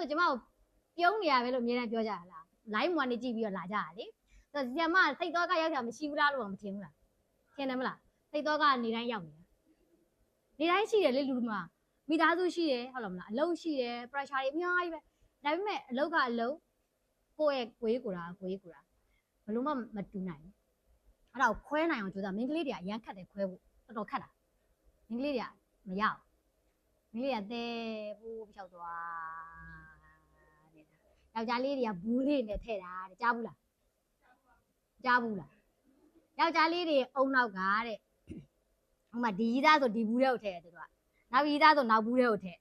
ဆိုကျမကိုပြုံးနေရပဲလို့အမြဲတမ်းပြောကြတာလား line မှာနေကြည့်ပြီးတော့လာကြတာလေဆိုတော့ကျမစိတ်တော့ကရောက်တာမရှိဘူးလားလို့မထင်ဘူးလားထင်တယ်မလားစိတ်တော့ကနေတိုင်းရောက်နေတာနေတိုင်းရှိတယ်လေလူမှာမိသားစုရှိတယ်ဟုတ်လားမလားအလုပ်ရှိတယ် pressure တွေအများကြီးပဲဒါပေမဲ့အလုပ်ကအလုပ်ကိုယ့်ရဲ့ကိုယ်ကိုယ်တာဘလို့မှမတူနိုင်ဘူးအဲ့ဒါကိုခွဲနိုင်အောင်ကြိုးစားမိန်းကလေးတွေကအရန်ခတ်တယ်ခွဲဖို့တော်တော်ခတ်တာမိန်းကလေးတွေကမရဘူးမိန်းကလေးကတဲဖို့ဖြောက်သွားနေတာယောက်ျားလေးတွေကဘူးလေးနဲ့ထည့်တာတဲ့ကြားဘူးလားယောက်ျားလေးတွေအုံနောက်ကတဲ့ဟိုမှာဒီကြီးသားဆိုဒီဘူးထဲကိုထည့်တယ်သူတို့ကနောက်ကြီးသားဆိုနောက်ဘူးထဲကိုထည့်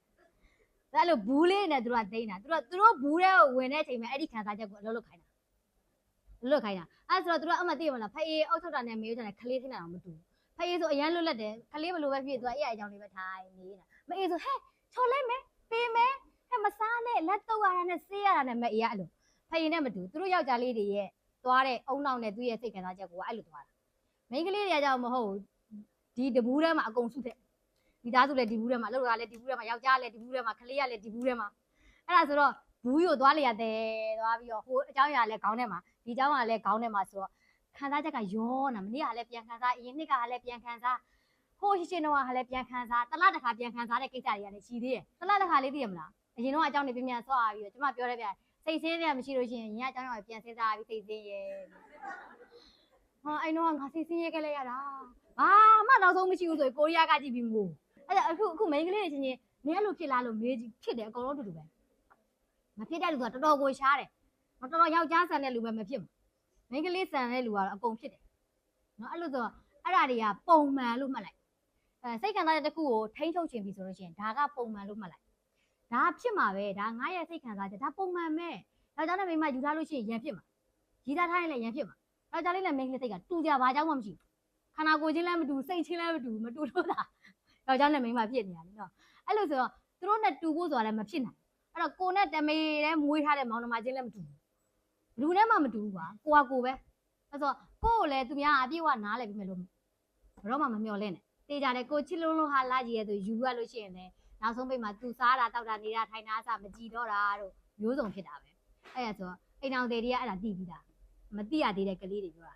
အဲ့လိုဘူးလေးနဲ့သူတို့ကသိမ်းတာသူတို့ဘူးထဲကိုဝင်တဲ့အချိန်မှာအဲ့ဒီခံစားချက်ကိုအလုပ်လုပ်ခိုင်းတာအဲ့ဆိုတော့သူတို့အမှသိရမလားဖအေးအုတ်ထုတ်တာနဲ့မေးတာနဲ့ခလေးထင်းတာတော့မတူဖအေးဆိုအရန်လွတ်လပ်တယ်ခလေးဘလို့ပဲဖြစ်သူကအဲ့အကြောင်းလေးပဲထိုင်နေတာမအေးဆိုဟဲ့ချော်လိုက်မယ်ပေးမယ်ဟဲ့မစားနဲ့လက်တုပ်ရတာနဲ့ဆေးရတာနဲ့မအေးရအဲ့လိုဖအေးနဲ့မတူသူတို့ယောက်ျားလေးတွေရဲ့သွားတဲ့အုံနောက်နဲ့သူ့ရဲ့စိတ်ခံစားချက်ကိုအဲ့လိုသွားတာမိန်းကလေးတွေကကြောက်မဟုတ်ဒီတဘူးထဲမှာအကုန်စုတဲ့မိသားစုလည်းဒီဘူးထဲမှာအလုပ်ကလည်းဒီဘူးထဲမှာယောက်ျားလည်းဒီဘူးထဲမှာခလေးကလည်းဒီဘူးထဲမှာအဲ့ဒါဆိုတော့ဘူးကိုသွားလေရတယ်သွားပြီးတော့ဟိုအเจ้าရလည်းခေါင်းထဲမှာဒီเจ้าကလည်းခေါင်းထဲမှာဆိုတော့ခံစားချက်ကရောနာမနေ့ကလည်းပြန်ခံစားအရင်နှစ်ကလည်းပြန်ခံစားဟိုရှင်းတော့ကလည်းပြန်ခံစားတစ်လတစ်ခါပြန်ခံစားတဲ့ကိစ္စတွေကလည်းရှိသေးတယ်တစ်လတစ်ခါလေးသိရမလားအရင်တော့အเจ้าနေပြန်ဆွာပြီးတော့ကျမပြောတယ်ဗျစိတ်ဆင်းရဲမရှိလို့ရှိရင်ညအเจ้าကပြန်စဉ်းစားပြီးစိတ်ဆင်းရဲဟာအဲ့တော့ငါစိတ်ဆင်းရဲခဲ့လိုက်ရတာဘာမှနောက်ဆုံးမရှိဘူးဆိုရင်ကိုရီးယားကကြည့်ပြီးမို့အဲ့ဒါအခုမိန်းကလေးတွေချင်းချင်းနည်းအဲ့လိုဖြစ်လားလို့မေးကြည့်ဖြစ်တယ်အကုန်လုံးတူတူပဲမဖြစ်တဲ့လူကတော်တော်ကိုရှားတယ်တော်တော်ယောက်ျားဆန်တဲ့လူပဲမဖြစ်ဘူးမိန်းကလေးဆန်တဲ့လူကတော့အကုန်ဖြစ်တယ်နော်အဲ့လိုဆိုအဲ့ဒါတွေကပုံမှန်လို့မှတ်လိုက်စိတ်ခံစားချက်တစ်ခုကိုထိန်းချုပ်ခြင်းပြီဆိုလို့ရှိရင်ဒါကပုံမှန်လို့မှတ်လိုက်ဒါဖြစ်မှာပဲဒါငါရဲ့စိတ်ခံစားချက်ဒါပုံမှန်ပဲယောက်ျားနဲ့မိန်းမယူထားလို့ရှိရင်ရန်ဖြစ်မှာကြီးသားထားရင်လည်းရန်ဖြစ်မှာယောက်ျားလေးနဲ့မိန်းကလေးစိတ်ကတူကြဘာကြောင့်မှမရှိဘူးခန္ဓာကိုယ်ချင်းလည်းမတူစိတ်ချင်းလည်းမတူလို့တာယောက်ျားနဲ့မိန်းမဖြစ်နေရတယ်နော်အဲ့လိုဆိုတော့သူတို့နဲ့တူဖို့ဆိုတာလည်းမဖြစ်နိုင်အဲ့တော့ကိုနဲ့တမေတဲ့မွေးထားတဲ့မောင်နှမချင်းလည်းမတူဘူးဘယ်သူနဲ့မှမတူဘူးကွာကိုကကိုပဲအဲ့ဆိုကိုကိုလည်းသူများအပြည့်အဝနားလဲပြီးမယ်လို့ဘယ်တော့မှမမျှော်လင့်နဲ့တေးကြတယ်ကိုချစ်လုံးဟာလာကြီးရဲ့ဆိုယူရလို့ရှိရင်လည်းနောက်ဆုံးပိတ်မှာသူစားတာတောက်တာနေတာထိုင်တာအစမကြည့်တော့တာတို့မျိုးစုံဖြစ်တာပဲအဲ့ဒါဆိုအိမ်အောင်တွေတွေကအဲ့ဒါသိပြီးသားမသိရသေးတဲ့ကလေးတွေပြောတာ